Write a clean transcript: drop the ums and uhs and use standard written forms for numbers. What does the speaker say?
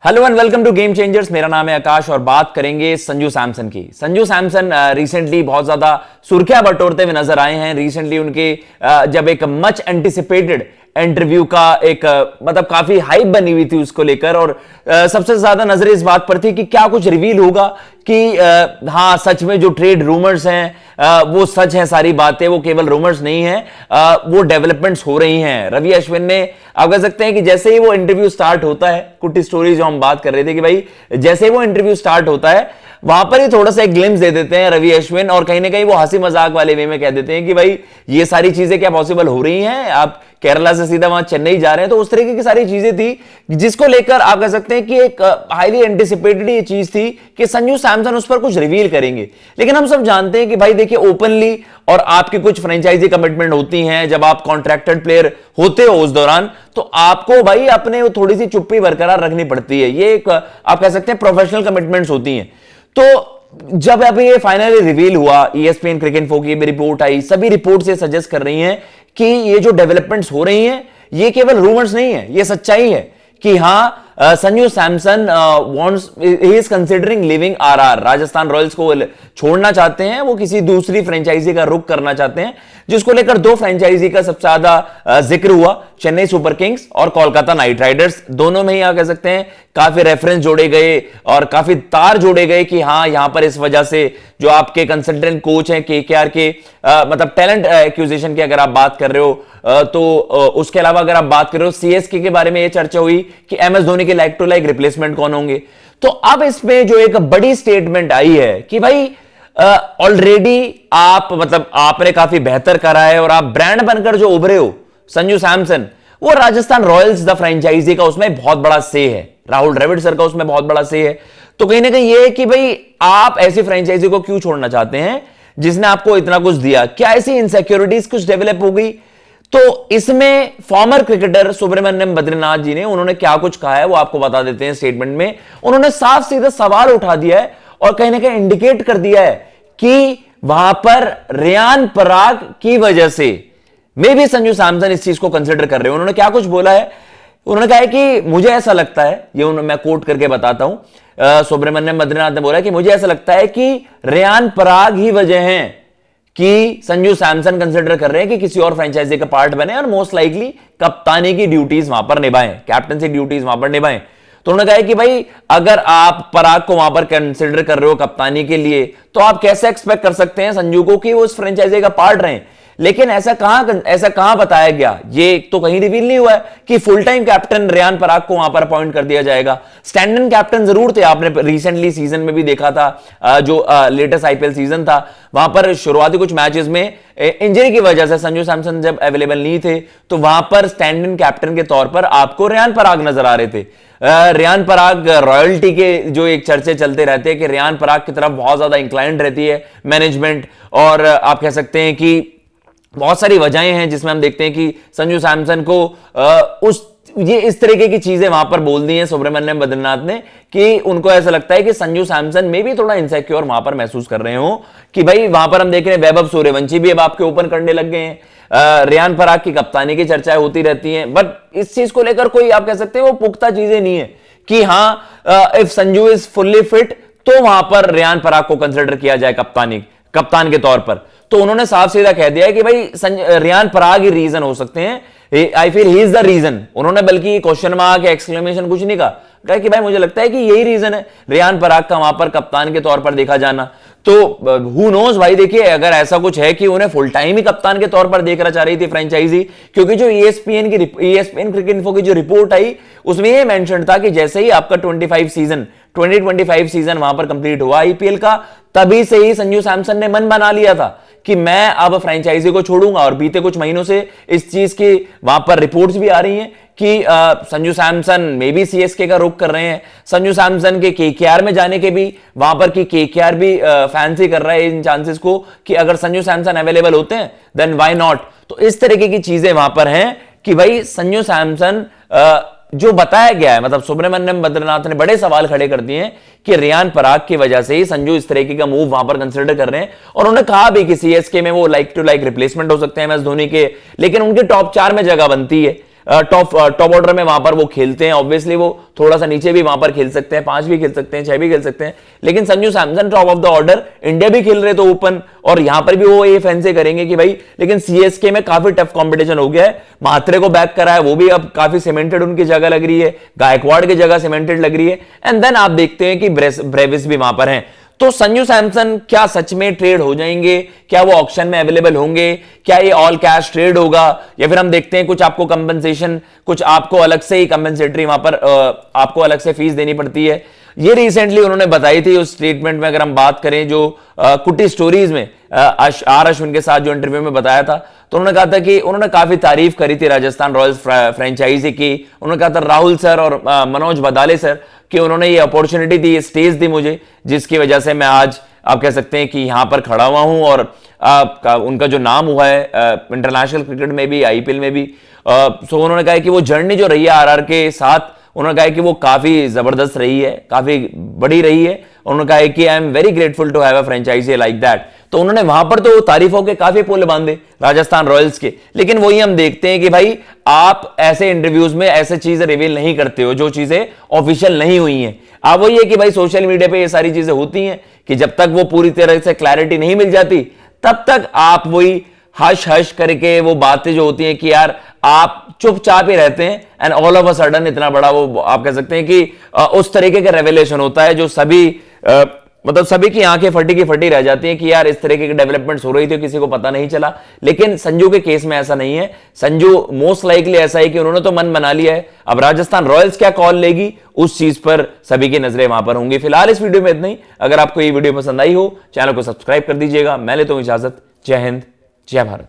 Hello and welcome to game changers. मेरा नाम है आकाश और बात करेंगे संजू सैमसन की। संजू सैमसन रिसेंटली बहुत ज्यादा सुर्खियां बटोरते हुए नजर आए हैं। रिसेंटली उनके जब एक मच एंटिसिपेटेड इंटरव्यू का एक मतलब काफी हाइप बनी हुई थी उसको लेकर, और सबसे ज्यादा नजर इस बात पर थी कि क्या कुछ रिवील होगा कि हाँ सच में जो ट्रेड रूमर्स हैं वो सच है, सारी बातें वो केवल रूमर्स नहीं है, वो डेवलपमेंट्स हो रही हैं। रवि अश्विन ने, आप कह सकते हैं कि जैसे ही वो इंटरव्यू स्टार्ट होता है, कुछ स्टोरी जो हम बात कर रहे थे कि भाई जैसे ही वो इंटरव्यू स्टार्ट होता है वहां पर ही थोड़ा सा एक ग्लिम्स दे देते हैं रवि अश्विन, और कहीं ना कहीं वो हंसी मजाक वाले वे में कह देते हैं कि भाई ये सारी चीजें क्या पॉसिबल हो रही हैं, आप केरला से सीधा वहां चेन्नई जा रहे हैं। तो उस तरीके की सारी चीजें थी जिसको लेकर आप कह सकते हैं कि एक हाईली एंटिसिपेटेड ये चीज थी कि संजू सैमसन उस पर कुछ रिवील करेंगे। लेकिन हम सब जानते हैं कि भाई देखिए ओपनली और आपकी कुछ फ्रेंचाइजी कमिटमेंट होती हैं, जब आप कॉन्ट्रैक्टेड प्लेयर होते हो उस दौरान तो आपको भाई अपने थोड़ी सी चुप्पी बरकरार रखनी पड़ती है। ये एक आप कह सकते हैं प्रोफेशनल कमिटमेंट्स होती हैं। तो जब अभी ये फाइनली रिवील हुआ, ESPN क्रिकइंफो की भी रिपोर्ट आई, सभी रिपोर्ट से सजेस्ट कर रही हैं कि ये जो डेवलपमेंट्स हो रही हैं ये केवल रूमर्स नहीं है, ये सच्चाई है कि हाँ Sanju Samson wants he is considering living RR, Rajasthan Royals को छोड़ना चाहते हैं, वो किसी दूसरी फ्रेंचाइजी का रुख करना चाहते हैं, जिसको लेकर दो फ्रेंचाइजी का सबसे ज्यादा जिक्र हुआ, चेन्नई सुपर किंग्स और कोलकाता नाइट राइडर्स। दोनों में ही आप कह सकते हैं काफी रेफरेंस जोड़े गए और काफी तार जोड़े गए कि हाँ यहां पर इस वजह से जो आपके कंसल्टेंट कोच हैं KKR के मतलब टैलेंट एक्विजिशन की अगर आप बात कर रहे हो तो उसके अलावा अगर आप बात कर रहे हो CSK के बारे में ये चर्चा हुई कि MS धोनी के लाइक टू लाइक रिप्लेसमेंट कौन होंगे। तो अब इसमें जो एक बड़ी स्टेटमेंट आई है कि भाई ऑलरेडी आप मतलब आपने काफी बेहतर करा है और आप ब्रांड बनकर जो उभरे हो संजू सैमसन, वो राजस्थान रॉयल्स द फ्रेंचाइजी का उसमें बहुत बड़ा से है, राहुल द्रविड़ सर का उसमें बहुत बड़ा से है। तो कहीं ना कहीं ये है कि भाई आप ऐसी फ्रेंचाइजी को क्यों छोड़ना चाहते हैं जिसने आपको इतना कुछ दिया, क्या ऐसी इनसिक्योरिटीज कुछ डेवलप हो गई। तो इसमें फॉर्मर क्रिकेटर सुब्रमण्यम बद्रीनाथ जी ने उन्होंने क्या कुछ कहा है वो आपको बता देते हैं। स्टेटमेंट में उन्होंने साफ सीधा सवाल उठा दिया है और कहीं ना कहीं इंडिकेट कर दिया है कि वहां पर रियान पराग की वजह से मे भी संजू सैमसन इस चीज को कंसिडर कर रहे हो। उन्होंने क्या कुछ बोला है, उन्होंने कहा है कि मुझे ऐसा लगता है, ये मैं कोट करके बताता हूं, सुब्रमण्यम बद्रीनाथ ने बोला कि मुझे ऐसा लगता है कि रियान पराग ही वजह है कि संजू सैमसन कंसिडर कर रहे हैं कि किसी और फ्रेंचाइजी का पार्ट बने और मोस्ट लाइकली कप्तानी की ड्यूटीज वहां पर निभाएं, कैप्टनसी ड्यूटीज वहां पर निभाएं। तो उन्होंने कहा कि भाई अगर आप पराग को वहां पर कंसिडर कर रहे हो कप्तानी के लिए तो आप कैसे एक्सपेक्ट कर सकते हैं संजू को कि वो उस फ्रेंचाइजी का पार्ट रहें। लेकिन ऐसा कहां बताया गया, ये तो कहीं रिवील नहीं हुआ है कि full time captain Riyan Parag को वहां पर अपॉइंट कर दिया जाएगा। स्टैंड इन कैप्टन जरूर थे, आपने रिसेंटली सीजन में भी देखा था, जो लेटेस्ट IPL सीजन था वहां पर शुरुआती कुछ मैचेस में इंजरी की वजह से संजू सैमसन जब अवेलेबल नहीं थे तो वहां पर स्टैंड इन कैप्टन के तौर पर आपको रियान पराग नजर आ रहे थे। रियान पराग रॉयल्टी के जो एक चर्चे चलते रहते हैं कि रियान पराग की तरफ बहुत ज्यादा इंक्लाइंड रहती है मैनेजमेंट, और आप कह सकते हैं कि बहुत सारी वजहें हैं जिसमें हम देखते हैं कि संजू सैमसन को ये इस तरीके की चीजें वहां पर बोल दी हैं सुब्रमण्यम बद्रीनाथ ने कि उनको ऐसा लगता है कि संजू सैमसन में भी थोड़ा इनसिक्योर वहां पर महसूस कर रहे हो कि भाई वहां पर हम देख रहे हैं वैभव सूर्यवंशी भी अब आपके ओपन करने लग गए हैं, रियान पराग की कप्तानी की चर्चाएं होती रहती हैं, बट इस चीज को लेकर कोई आप कह सकते हैं वो पुख्ता चीजें नहीं है कि हाँ if Sanju is fully fit तो वहां पर रियान पराग को कंसिडर किया जाए कप्तान के तौर पर। तो उन्होंने साफ सीधा कह दिया है कि भाई रियान पराग ही रीजन हो सकते हैं, I feel he is the reason. उन्होंने बल्कि क्वेश्चन मार्क या एक्सक्लेमेशन कुछ नहीं कहा कि भाई मुझे लगता है कि यही रीजन है रियान पराग का वहां पर कप्तान के तौर पर देखा जाना। तो हु नोज भाई, देखिए अगर ऐसा कुछ है कि उन्हें फुल टाइम ही कप्तान के तौर पर देखना चाह रही थी फ्रेंचाइजी, क्योंकि जो ESPN क्रिकइंफो की जो रिपोर्ट आई उसमें यह मेंशन था कि जैसे ही आपका 2025 सीजन वहां पर कंप्लीट हुआ IPL का, तभी से ही संजू सैमसन ने मन बना लिया था कि मैं अब फ्रेंचाइजी को छोड़ूंगा। और बीते कुछ महीनों से इस चीज की वहां पर रिपोर्ट्स भी आ रही हैं कि Sanju Samson may be CSK का रुख कर रहे हैं, संजू सैमसन के KKR में जाने के भी वहां पर कि KKR भी फैंसी कर रहा है इन चांसेस को कि अगर संजू सैमसन अवेलेबल होते हैं देन व्हाई नॉट। तो इस तरीके की चीजें वहां पर हैं कि भाई संजू सैमसन जो बताया गया है, मतलब सुब्रमण्यम बद्रीनाथ ने बड़े सवाल खड़े कर दिए हैं कि रियान पराग की वजह से ही संजू इस तरीके का मूव वहां पर कंसिडर कर रहे हैं। और उन्होंने कहा भी कि CSK में वो लाइक टू लाइक रिप्लेसमेंट हो सकते हैं MS धोनी के, लेकिन उनके टॉप 4 में जगह बनती है। टॉप ऑर्डर में वहां पर वो खेलते हैं। ऑब्वियसली वो थोड़ा सा नीचे भी वहां पर खेल सकते हैं, 5 भी खेल सकते हैं, 6 भी खेल सकते हैं, लेकिन Sanju Samson top of the order, India भी खेल रहे तो ओपन, और यहां पर भी वो ये फैंसी करेंगे कि भाई लेकिन सीएसके में काफी टफ कंपटीशन हो गया है, महात्रे को बैक करा है, वो भी अब काफी सीमेंटेड उनकी जगह लग रही है, गायकवाड़ की जगह सीमेंटेड लग रही है, एंड देन आप देखते हैं कि ब्रेविस भी वहां पर हैं। तो संजू सैमसन क्या सच में ट्रेड हो जाएंगे? क्या वो ऑक्शन में अवेलेबल होंगे? क्या ये ऑल कैश ट्रेड होगा, या फिर हम देखते हैं कुछ आपको कंपनसेशन, कुछ आपको अलग से ही कंपनसेटरी वहां पर आपको अलग से फीस देनी पड़ती है? ये रिसेंटली उन्होंने बताई थी उस स्टेटमेंट में। अगर हम बात करें जो कुटी स्टोरीज में आर अश्विन के साथ जो इंटरव्यू में बताया था, तो उन्होंने कहा था कि उन्होंने काफी तारीफ करी थी राजस्थान रॉयल्स फ्रेंचाइजी की। उन्होंने कहा था राहुल सर और मनोज बदाले सर कि उन्होंने ये अपॉर्चुनिटी दी, ये स्टेज दी मुझे, जिसकी वजह से मैं आज आप कह सकते हैं कि यहां पर खड़ा हुआ हूं, और उनका जो नाम हुआ है इंटरनेशनल क्रिकेट में भी, आईपीएल में भी। सो उन्होंने कहा कि वो जर्नी जो रही है आरआर के साथ, उन्होंने कहा कि वो काफी जबरदस्त रही है, काफी बड़ी रही है। उन्होंने कहा कि I am very grateful to have a franchise like that. तो उन्होंने वहां पर तो तारीफों के काफी पुल बांधे राजस्थान रॉयल्स के, लेकिन वही हम देखते हैं कि भाई आप ऐसे इंटरव्यूज में ऐसे चीजें रिवील नहीं करते हो जो चीजें ऑफिशियल नहीं हुई हैं। आप वही है कि भाई सोशल मीडिया पे ये सारी चीजें होती हैं कि जब तक वो पूरी तरह से क्लैरिटी नहीं मिल जाती, तब तक आप वही हश हश करके वो बातें जो होती हैं कि यार आप चुपचाप ही रहते हैं, and all of a sudden इतना बड़ा वो आप कह सकते हैं कि उस तरीके का रेवलेशन होता है जो सभी मतलब सभी की आंखें फटी की फटी रह जाती हैं कि यार इस तरीके की डेवलपमेंट्स हो रही थी, किसी को पता नहीं चला। लेकिन संजू के केस में ऐसा नहीं है। संजू मोस्ट लाइकली ऐसा है कि उन्होंने तो मन बना लिया है, अब राजस्थान रॉयल्स क्या कॉल लेगी उस चीज पर सभी की नजरें वहां पर होंगी। फिलहाल इस वीडियो में इतना ही। अगर आपको ये वीडियो पसंद आई हो, चैनल को सब्सक्राइब कर दीजिएगा। मैं लेता हूं इजाजत। जय हिंद, जय भारत।